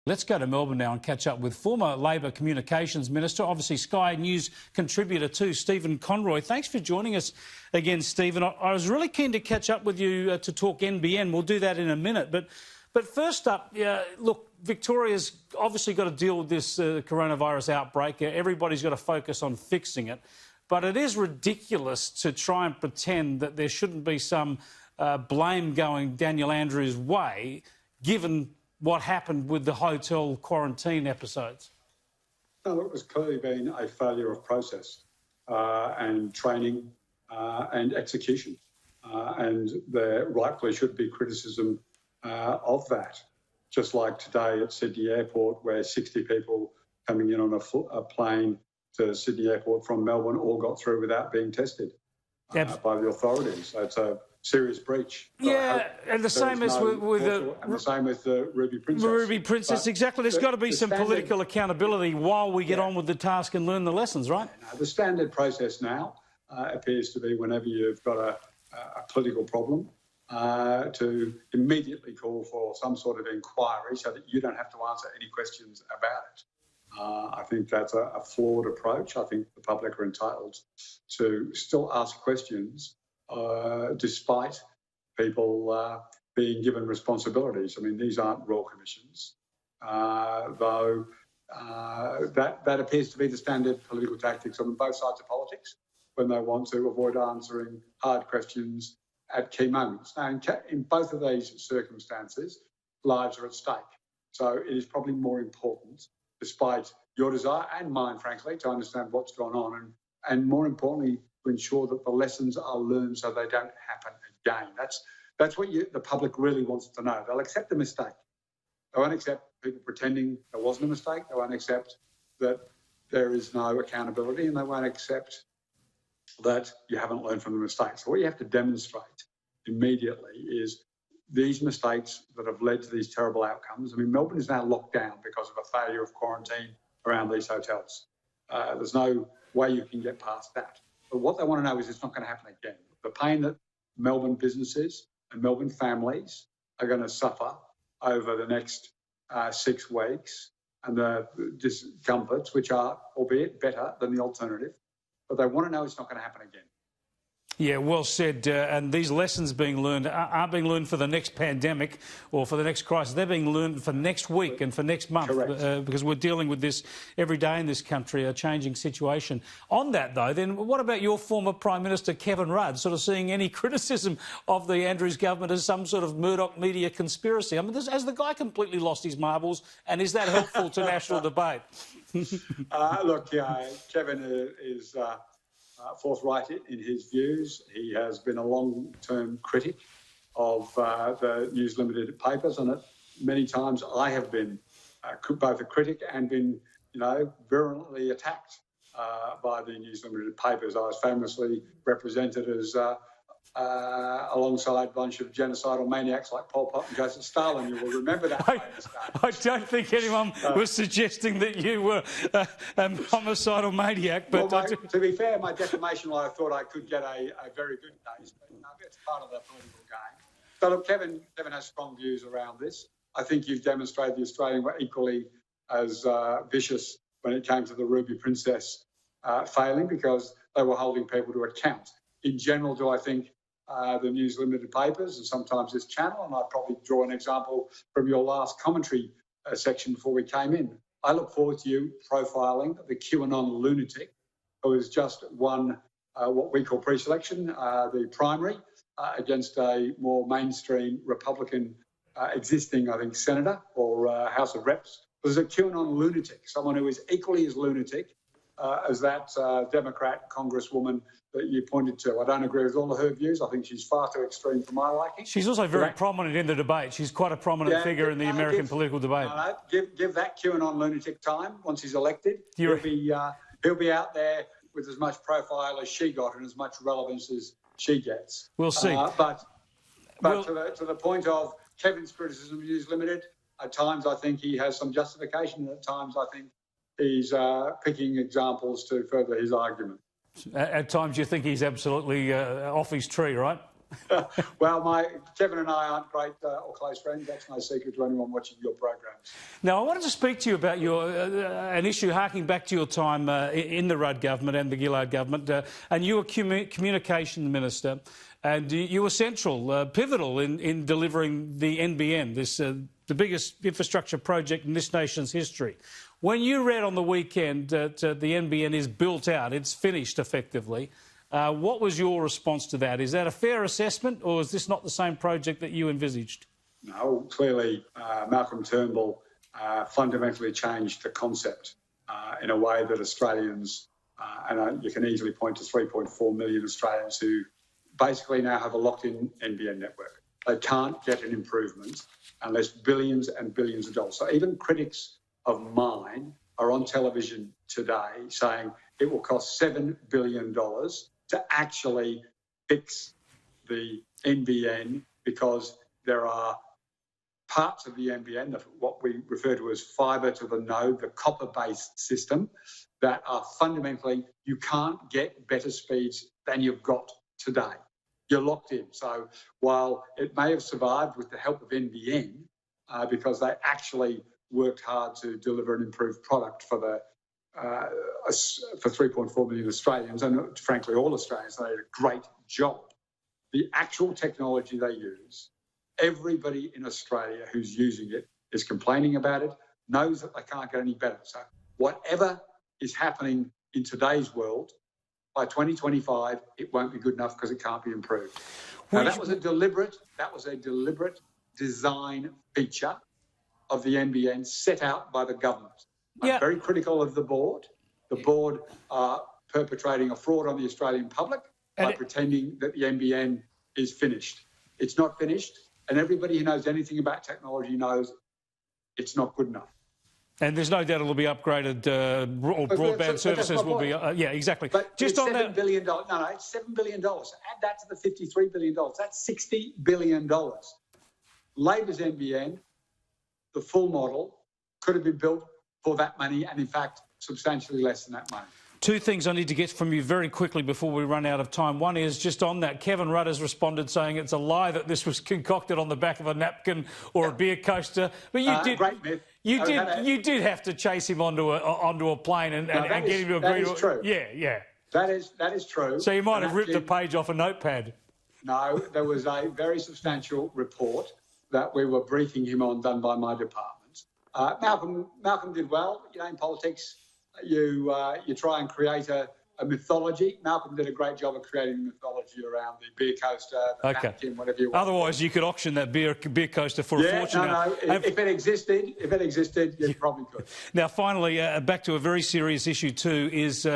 Let's go to Melbourne now and catch up with former Labor Communications Minister, obviously Sky News contributor too, Stephen Conroy. Thanks for joining us again, Stephen. I was really keen to catch up with you to talk NBN. We'll do that in a minute. But first up, look, Victoria's obviously got to deal with this coronavirus outbreak. Everybody's got to focus on fixing it. But it is ridiculous to try and pretend that there shouldn't be some blame going Daniel Andrews' way, given what happened with the hotel quarantine episodes. No, it was clearly been a failure of process and training and execution. And there rightfully should be criticism of that. Just like today at Sydney Airport, where 60 people coming in on a plane to Sydney Airport from Melbourne all got through without being tested by the authorities. So it's a serious breach. Yeah, and the same as with the Ruby Princess. Ruby Princess, exactly. There's got to be some political accountability while we get on with the task and learn the lessons, right? The standard process now appears to be whenever you've got a political problem to immediately call for some sort of inquiry so that you don't have to answer any questions about it. I think that's a flawed approach. I think the public are entitled to still ask questions despite people being given responsibilities. I mean, these aren't royal commissions, though that appears to be the standard political tactics on both sides of politics when they want to avoid answering hard questions at key moments. Now, in both of these circumstances, lives are at stake. So it is probably more important, despite your desire and mine, frankly, to understand what's gone on and more importantly, to ensure that the lessons are learned so they don't happen again. That's what the public really wants to know. They'll accept the mistake. They won't accept people pretending there wasn't a mistake. They won't accept that there is no accountability, and they won't accept that you haven't learned from the mistakes. So what you have to demonstrate immediately is these mistakes that have led to these terrible outcomes. I mean, Melbourne is now locked down because of a failure of quarantine around these hotels. There's no way you can get past that. But what they want to know is it's not going to happen again. The pain that Melbourne businesses and Melbourne families are going to suffer over the next 6 weeks and the discomforts, which are, albeit better than the alternative, but they want to know it's not going to happen again. Yeah, well said. And these lessons being learned aren't being learned for the next pandemic or for the next crisis. They're being learned for next week and for next month because we're dealing with this every day in this country, a changing situation. On that, though, then what about your former Prime Minister, Kevin Rudd, sort of seeing any criticism of the Andrews government as some sort of Murdoch media conspiracy? I mean, has the guy completely lost his marbles, and is that helpful to national debate? Look, Kevin is forthright in his views. He has been a long-term critic of the News Limited papers, and many times I have been both a critic and been, virulently attacked by the News Limited papers. I was famously represented as alongside a bunch of genocidal maniacs like Pol Pot and Joseph Stalin. You will remember that. I don't think anyone was suggesting that you were a homicidal maniac. But to be fair, my defamation law, I thought I could get a very good case, but it's part of the political game. So look, Kevin has strong views around this. I think you've demonstrated the Australians were equally as vicious when it came to the Ruby Princess failing, because they were holding people to account. In general, do I think the News Limited papers and sometimes this channel, and I'd probably draw an example from your last commentary section before we came in. I look forward to you profiling the QAnon lunatic who has just won what we call pre-selection, the primary, against a more mainstream Republican existing, I think, senator or House of Reps. There's a QAnon lunatic, someone who is equally as lunatic as that Democrat congresswoman that you pointed to. I don't agree with all of her views. I think she's far too extreme for my liking. She's also very prominent in the debate. She's quite a prominent figure in the American political debate. Give that QAnon lunatic time. Once he's elected, he'll be out there with as much profile as she got and as much relevance as she gets. We'll see. But to the point of Kevin's criticism of News Limited, at times I think he has some justification, and at times I think he's picking examples to further his argument. At times you think he's absolutely off his tree, right? Well, Kevin and I aren't great or close friends. That's no secret to anyone watching your programs. Now, I wanted to speak to you about an issue harking back to your time in the Rudd government and the Gillard government, and you were Communications Minister, and you were central, pivotal in delivering the NBN, the biggest infrastructure project in this nation's history. When you read on the weekend that the NBN is built out, it's finished effectively, what was your response to that? Is that a fair assessment, or is this not the same project that you envisaged? No, clearly Malcolm Turnbull fundamentally changed the concept in a way that Australians, and you can easily point to 3.4 million Australians who basically now have a locked-in NBN network. They can't get an improvement unless billions and billions of dollars. So even critics of mine are on television today saying it will cost $7 billion to actually fix the NBN because there are parts of the NBN, what we refer to as fibre to the node, the copper-based system, that are fundamentally, you can't get better speeds than you've got today. You're locked in. So while it may have survived with the help of NBN, because they actually worked hard to deliver an improved product for 3.4 million Australians, and frankly all Australians, they did a great job. The actual technology they use, everybody in Australia who's using it is complaining about it, knows that they can't get any better. So whatever is happening in today's world, by 2025, it won't be good enough because it can't be improved. Now, that was a deliberate design feature of the NBN set out by the government. I'm very critical of the board. The board are perpetrating a fraud on the Australian public by pretending that the NBN is finished. It's not finished, and everybody who knows anything about technology knows it's not good enough. And there's no doubt it'll be upgraded, or broadband services will be... yeah, exactly. But just on that... $7 billion. No, it's $7 billion. Add that to the $53 billion. That's $60 billion. Labor's NBN, the full model, could have been built for that money and, in fact, substantially less than that money. Two things I need to get from you very quickly before we run out of time. One is, just on that, Kevin Rudd has responded saying it's a lie that this was concocted on the back of a napkin or a beer coaster. But you did... Great myth. You did have to chase him onto a plane and get him to agree to it. That is true. Yeah. That is true. So you might have ripped a page off a notepad. No, there was a very substantial report that we were briefing him on, done by my department. Malcolm did well. You know, in politics, you try and create a mythology. Malcolm did a great job of creating a mythology around the beer coaster, the napkin, whatever you want. Otherwise, you could auction that beer coaster for a fortune. No. If it existed, you probably could. Now, finally, back to a very serious issue too, is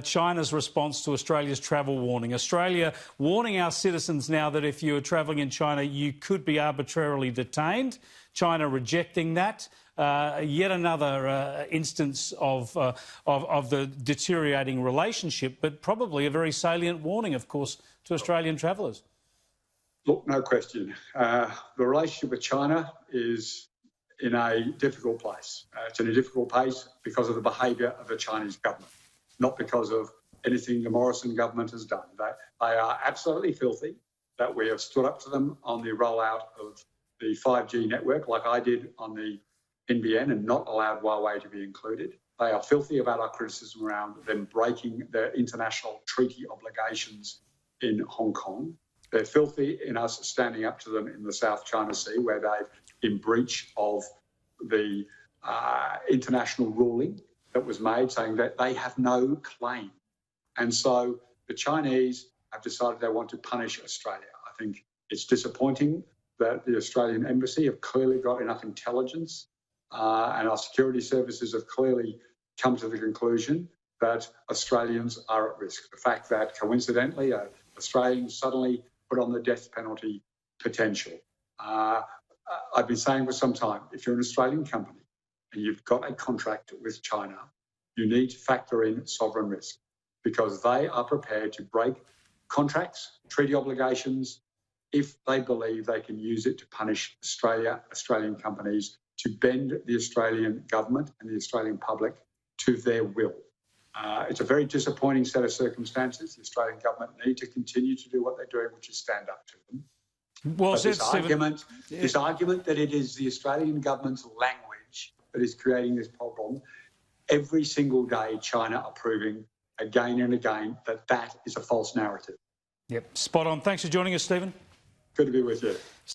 China's response to Australia's travel warning. Australia warning our citizens now that if you're travelling in China, you could be arbitrarily detained. China rejecting that. Yet another instance of the deteriorating relationship, but probably a very salient warning, of course, to Australian travellers. Look, no question. The relationship with China is in a difficult place. It's in a difficult place because of the behaviour of the Chinese government, not because of anything the Morrison government has done. They are absolutely filthy that we have stood up to them on the rollout of the 5G network, like I did on the NBN, and not allowed Huawei to be included. They are filthy about our criticism around them breaking their international treaty obligations in Hong Kong. They're filthy in us standing up to them in the South China Sea, where they've, in breach of the international ruling that was made, saying that they have no claim. And so the Chinese have decided they want to punish Australia. I think it's disappointing that the Australian Embassy have clearly got enough intelligence and our security services have clearly come to the conclusion that Australians are at risk. The fact that, coincidentally, Australians suddenly put on the death penalty potential. I've been saying for some time, if you're an Australian company and you've got a contract with China, you need to factor in sovereign risk, because they are prepared to break contracts, treaty obligations, if they believe they can use it to punish Australian companies, to bend the Australian government and the Australian public to their will. It's a very disappointing set of circumstances. The Australian government need to continue to do what they're doing, which is stand up to them. Well But said, this argument that it is the Australian government's language that is creating this problem, every single day China are proving again and again that that is a false narrative. Yep, spot on. Thanks for joining us, Stephen. Good to be with you.